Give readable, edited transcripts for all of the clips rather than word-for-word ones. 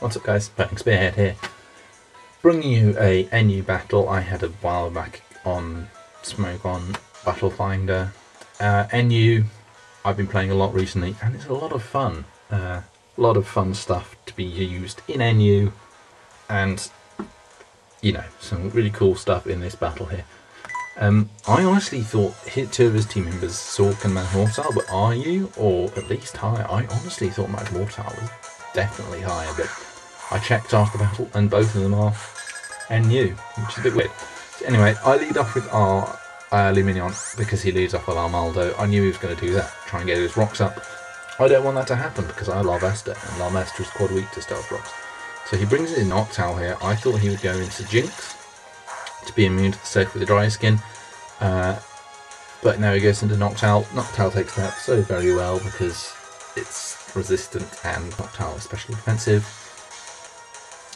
What's up guys, Playing Spearhead here, bringing you a NU battle I had a while back on Smoke on Battle Finder. NU I've been playing a lot recently and it's a lot of fun. A lot of fun stuff to be used in NU and, you know, some really cool stuff in this battle here. I honestly thought two of his team members, Sork and Magmortar, were RU, or at least higher. I honestly thought Magmortar was definitely higher, but I checked after the battle and both of them are NU, which is a bit weird. So anyway, I lead off with our Luminion because he leads off with our Maldo. I knew he was going to do that, try and get his rocks up. I don't want that to happen because I love Esther, and Larvesta is quite weak to stealth rocks. So he brings in Noctowl here. I thought he would go into Jinx to be immune to the soak with the dry skin, but now he goes into Noctowl. Noctowl takes that so very well because it's resistant and Noctowl is especially defensive,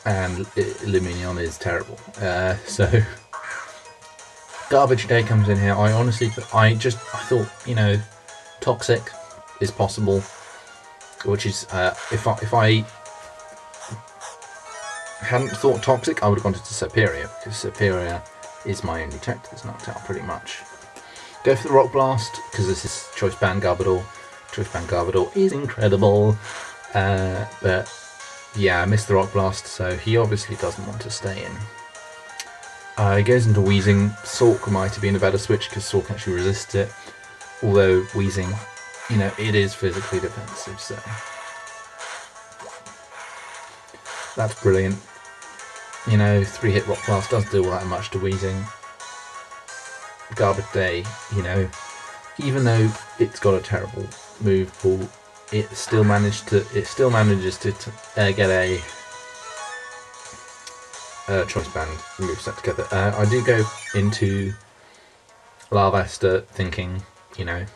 and Luminion is terrible. So Garbage Day comes in here. I honestly, I thought, you know, Toxic is possible, which is if I hadn't thought Toxic, I would have gone to Superior, because Superior is my only tech to this Noctowl pretty much. Go for the Rock Blast, because this is Choice Band Garbodor. Choice Band Garbodor is incredible, but yeah, I missed the Rock Blast, so he obviously doesn't want to stay in. He goes into Weezing. Sork might have been a better switch, because Sork actually resists it, although Weezing, you know, it is physically defensive, so that's brilliant. You know, 3-hit Rock Blast doesn't do all that much to Weezing. Garbage Day, you know, even though it's got a terrible move pool, it still manages to get a Choice Band move set together. I do go into Larvesta thinking, you know,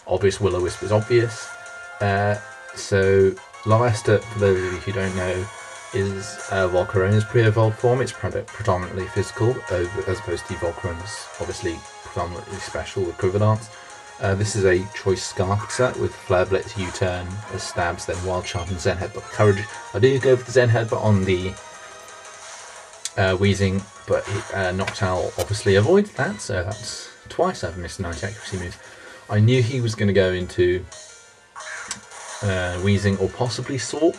obvious Will-O-Wisp is obvious. So Larvesta, for those of you who don't know, is Volcarona's pre-evolved form. It's predominantly physical, as opposed to Volcarona's obviously predominantly special with Quiver Dance. This is a Choice Scarf set with Flare Blitz, U-Turn, Stabs, then Wild Charge and Zen Headbutt. Courage. I do go for the Zen Headbutt on the Weezing, but Noctowl obviously avoids that, so that's twice I've missed 90 accuracy moves. I knew he was going to go into Weezing or possibly Sork,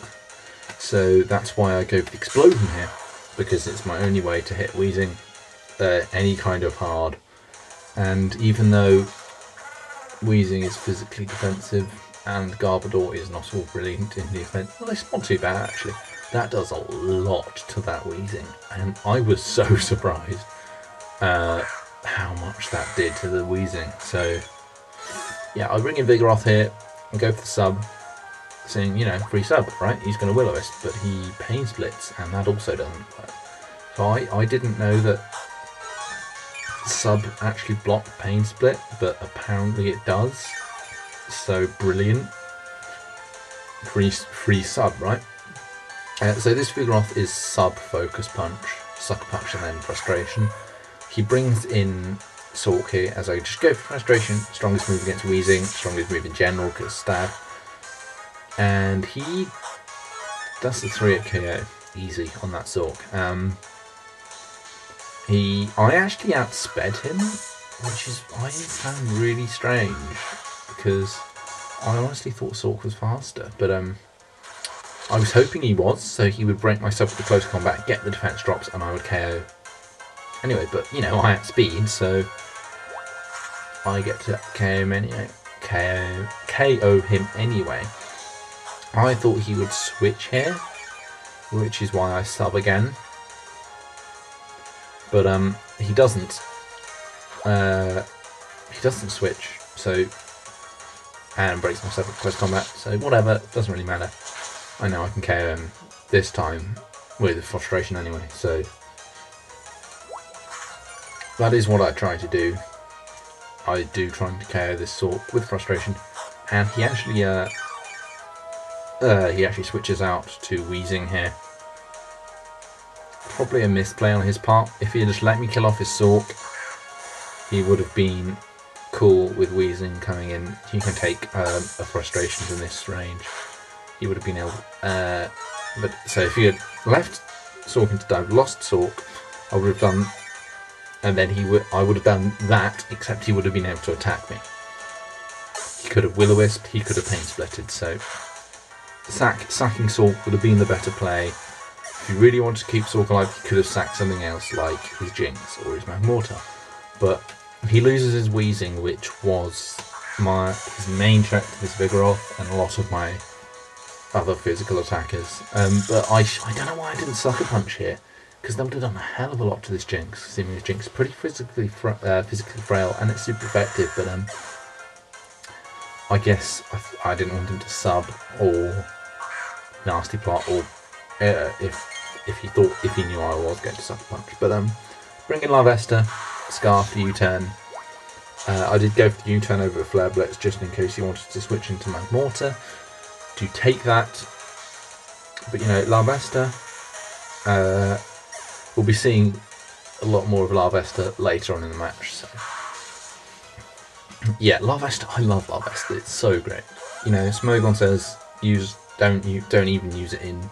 so that's why I go for the Explosion here, because it's my only way to hit Weezing any kind of hard. And even though Weezing is physically defensive and Garbodor is not all brilliant in the offense, well, it's not too bad actually. That does a lot to that Weezing, and I was so surprised how much that did to the Weezing. So yeah, I bring in Vigoroth here and go for the sub, saying, you know, free sub, right? He's going to Will-O-Wisp, but he Pain Splits, and that also doesn't work. So I didn't know that sub actually blocked Pain Split, but apparently it does. So brilliant. Free sub, right? So this Vigoroth is sub Focus Punch, Sucker Punch, and then Frustration. He brings in Sork here, as I just go for Frustration, strongest move against Weezing, strongest move in general because Stab. And he does the 3-hit KO easy on that Sork. I actually outsped him, which is I found really strange because I honestly thought Sork was faster, but I was hoping he was, so he would break myself with the close combat, get the defense drops, and I would KO. Anyway, but you know, I outspeed, so I get to KO him anyway. KO him anyway. I thought he would switch here, which is why I sub again. But he doesn't. He doesn't switch, so, and breaks myself with close combat. So whatever, doesn't really matter. I know I can KO him this time with Frustration anyway. So that is what I try to do. I do try to KO this Sork with Frustration, and he actually switches out to Weezing here. Probably a misplay on his part. If he had just let me kill off his Sork, he would have been cool with Weezing coming in. You can take a Frustration in this range. He would have been able But so if you had left Sork into dive, lost Sork, I would have done, and then I would have done that, except he would have been able to attack me. He could have Will-O-Wisped, he could have Pain Splitted, so sacking Sork would have been the better play. If you really wanted to keep Sork alive, he could have sacked something else like his Jinx or his Magmortar. But he loses his Weezing, which was his main threat to this Vigoroth and a lot of my other physical attackers. But I don't know why I didn't Sucker Punch here, because that would have done a hell of a lot to this Jinx. Seeming his Jinx is pretty physically frail and it's super effective, but I guess I didn't want him to sub or Nasty Plot, or if he knew I was going to Sucker Punch. But bring in Larvesta, Scarf the U-turn. I did go for the U-turn over a Flare Blitz just in case he wanted to switch into Magmortar to take that. But you know, Larvesta, we'll be seeing a lot more of Larvesta later on in the match. So yeah, Larvesta, I love Larvesta. It's so great. You know, Smogon says don't even use it in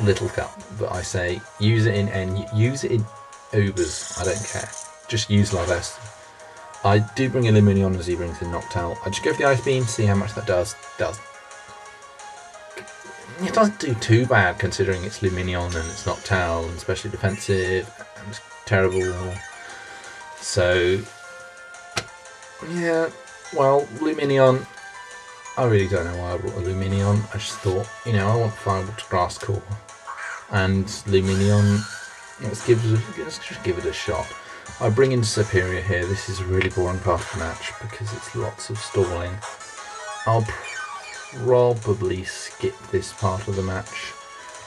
Little Cup, but I say use it in Obers. I don't care. Just use Larvesta. I do bring in Lumineon as he brings in Noctowl. I just go for the Ice Beam, see how much that does. It doesn't do too bad considering it's Lumineon and it's Noctowl and especially defensive and it's terrible. So yeah, well, Lumineon, I really don't know why I brought a Lumineon. I just thought, you know, I want Firebolt to Grass Core and Lumineon, let's just give it a shot. I bring in Superior here. This is a really boring part of the match because it's lots of stalling. I'll probably skip this part of the match.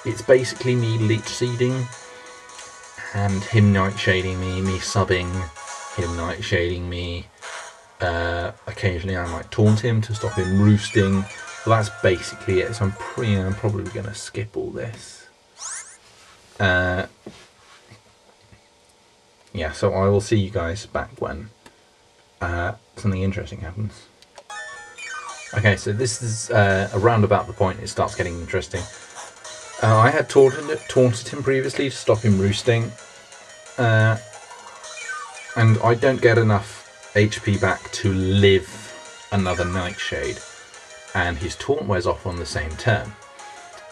It's basically me Leech Seeding and him Nightshading me subbing, him Nightshading me. Occasionally I might taunt him to stop him roosting. But that's basically it. So I'm probably going to skip all this. Yeah, so I will see you guys back when something interesting happens. Okay, so this is around about the point it starts getting interesting. I had taunted him previously to stop him roosting, and I don't get enough HP back to live another Nightshade, and his taunt wears off on the same turn,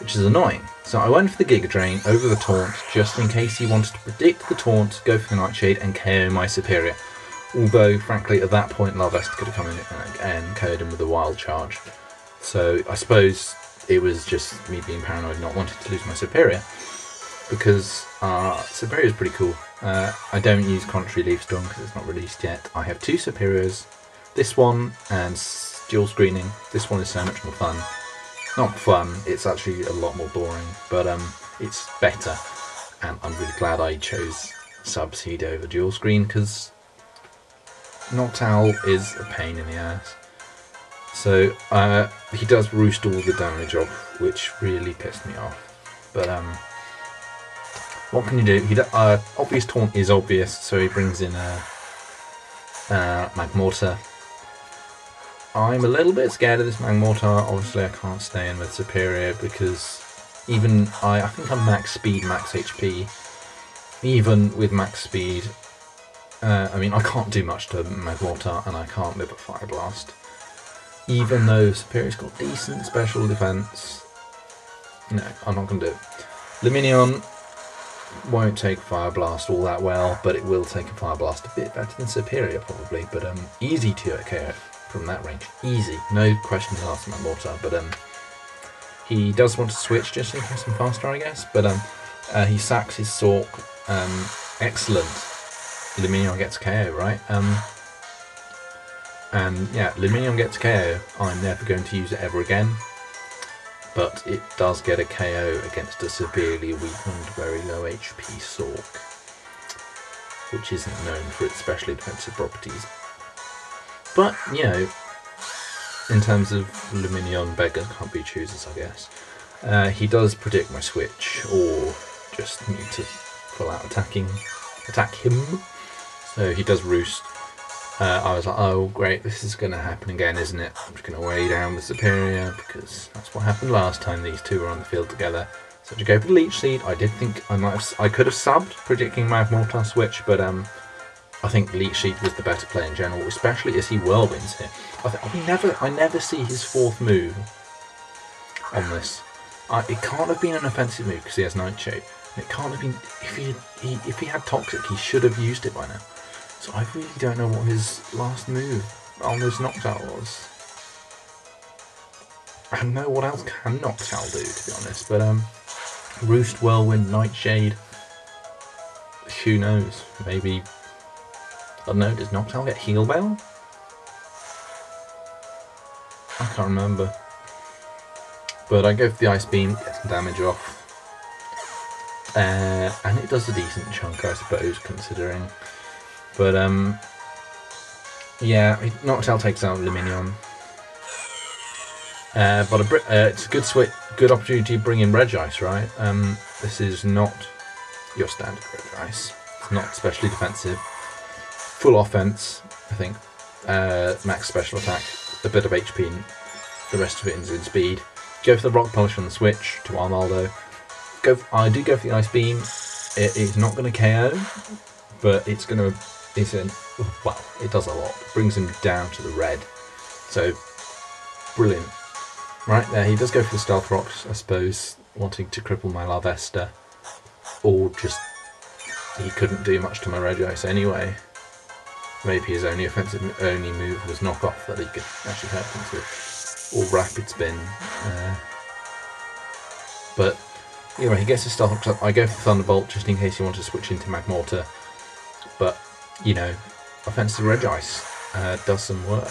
which is annoying. So I went for the Giga Drain over the taunt, just in case he wanted to predict the taunt, go for the Nightshade and KO my Superior. Although, frankly, at that point Larvesta could have come in and KO'd him with a Wild Charge. So I suppose it was just me being paranoid, not wanting to lose my Superior, because Superior is pretty cool. I don't use Contrary Leaf Storm because it's not released yet. I have two Superiors, this one and Dual Screening. This one is so much more fun. Not fun, it's actually a lot more boring, but it's better, and I'm really glad I chose Subseed over Dual Screen because Noctowl is a pain in the ass. So he does roost all the damage off, which really pissed me off. But what can you do? Obvious taunt is obvious, so he brings in Magmortar. I'm a little bit scared of this Magmortar. Obviously I can't stay in with Superior because even I think I'm max speed, max HP. Even with max speed, I mean, I can't do much to Magmortar and I can't live at Fire Blast. Even though Superior's got decent special defense. No, I'm not going to do it. Lumineon won't take Fire Blast all that well, but it will take a Fire Blast a bit better than Superior probably. But easy to KO from that range. Easy, no questions asked about Magmortar. But he does want to switch just in case I'm faster, I guess. But he sacks his Sork. Excellent. Lumineon gets KO, right? And yeah, Lumineon gets KO. I'm never going to use it ever again. But it does get a KO against a severely weakened, very low HP Sork, which isn't known for its specially defensive properties. But, you know, in terms of Lumineon, beggars can't be choosers, I guess. He does predict my switch, or just need to full out attack him. So he does roost. I was like, oh great, this is going to happen again, isn't it? I'm just going to weigh down the Superior, because that's what happened last time these two were on the field together. So to go for the Leech Seed, I did think I could have subbed, predicting Magmortar switch, but I think Leech Seed was the better play in general, especially as he whirlwinds here. I never see his fourth move on this. It can't have been an offensive move because he has Nightshade. It can't have been, if he had Toxic, he should have used it by now. So I really don't know what his last move on this Noctowl was. I don't know what else can Noctowl do, to be honest, but Roost, Whirlwind, Nightshade, who knows? Maybe, I don't know, does Noctowl get Heal Bell? I can't remember. But I go for the Ice Beam, get some damage off. And it does a decent chunk, I suppose, considering. But, yeah, Noctowl takes out Luminion. But it's a good opportunity to bring in Regice, right? This is not your standard Regice. It's not specially defensive. Full offense, I think. Max special attack, a bit of HP, and the rest of it is in speed. Go for the Rock Polish on the switch to Armaldo. I do go for the Ice Beam. It is not going to KO, but it does a lot. It brings him down to the red. So, brilliant. Right there, he does go for the Stealth Rocks, I suppose, wanting to cripple my Larvesta. Or just, he couldn't do much to my Regice anyway. Maybe his only move was Knock Off that he could actually hurt him with. Or Rapid Spin. But anyway, he gets his Stealth Rocks up. I go for Thunderbolt just in case he wants to switch into Magmortar. But, you know, offensive Regice does some work.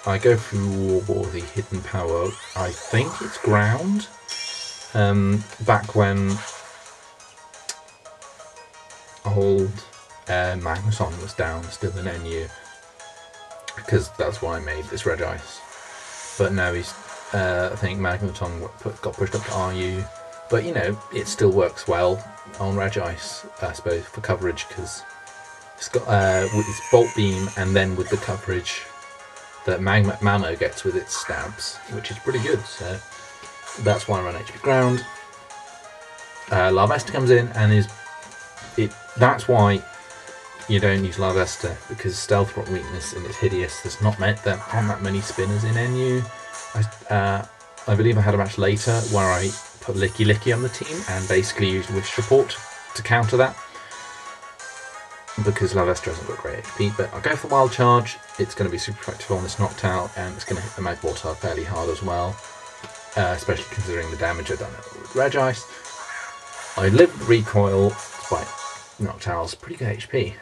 I go for the Hidden Power. I think it's Ground. Back when old Magnuson was down, still in NU, because that's why I made this Regice. But now he's, I think Magneton got pushed up to RU. But you know, it still works well on Regice, I suppose, for coverage, because it's got with its Bolt Beam and then with the coverage that Mamo gets with its stabs, which is pretty good. So that's why I run HP Ground. Larvesta comes in and that's why you don't use Larvesta, because Stealth Rock weakness and it's hideous. There's not aren't that many spinners in NU. I believe I had a match later where I put Licky Licky on the team and basically used Wish Support to counter that, because Larvesta hasn't got great HP. But I'll go for the Wild Charge. It's going to be super effective on this Noctowl, and it's going to hit the Magmortar fairly hard as well, especially considering the damage I've done with Regice. I live with Recoil, despite Noctowl's pretty good HP,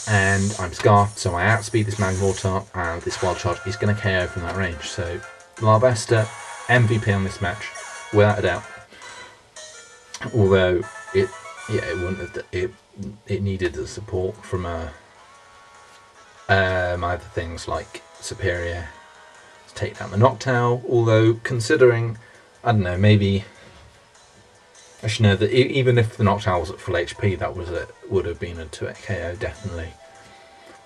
and I'm Scarfed, so I outspeed this Magmortar, and this Wild Charge is going to KO from that range. So Larvesta, MVP on this match, without a doubt. Although it wouldn't have, it needed the support from either things like Superior to take down the Noctowl. Although considering, I don't know, maybe I should know that even if the Noctowl was at full HP, that would have been a 2-hit KO definitely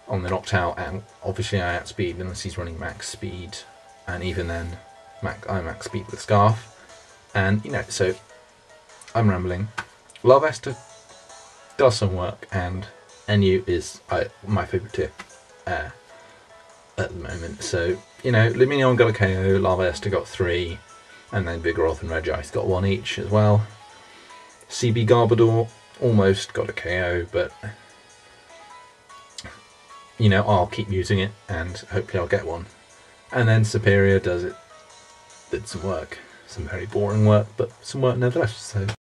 on the Noctowl, and obviously I outspeed unless he's running max speed, and even then I max speed with Scarf, and you know, so I'm rambling. Larvesta does some work, and NU is my favourite tier at the moment. So, you know, Luminion got a KO, Larvesta got 3, and then Vigoroth and Regice got 1 each as well. CB Garbodor almost got a KO, but you know, I'll keep using it and hopefully I'll get one. And then Superior did some work, some very boring work, but some work nevertheless. So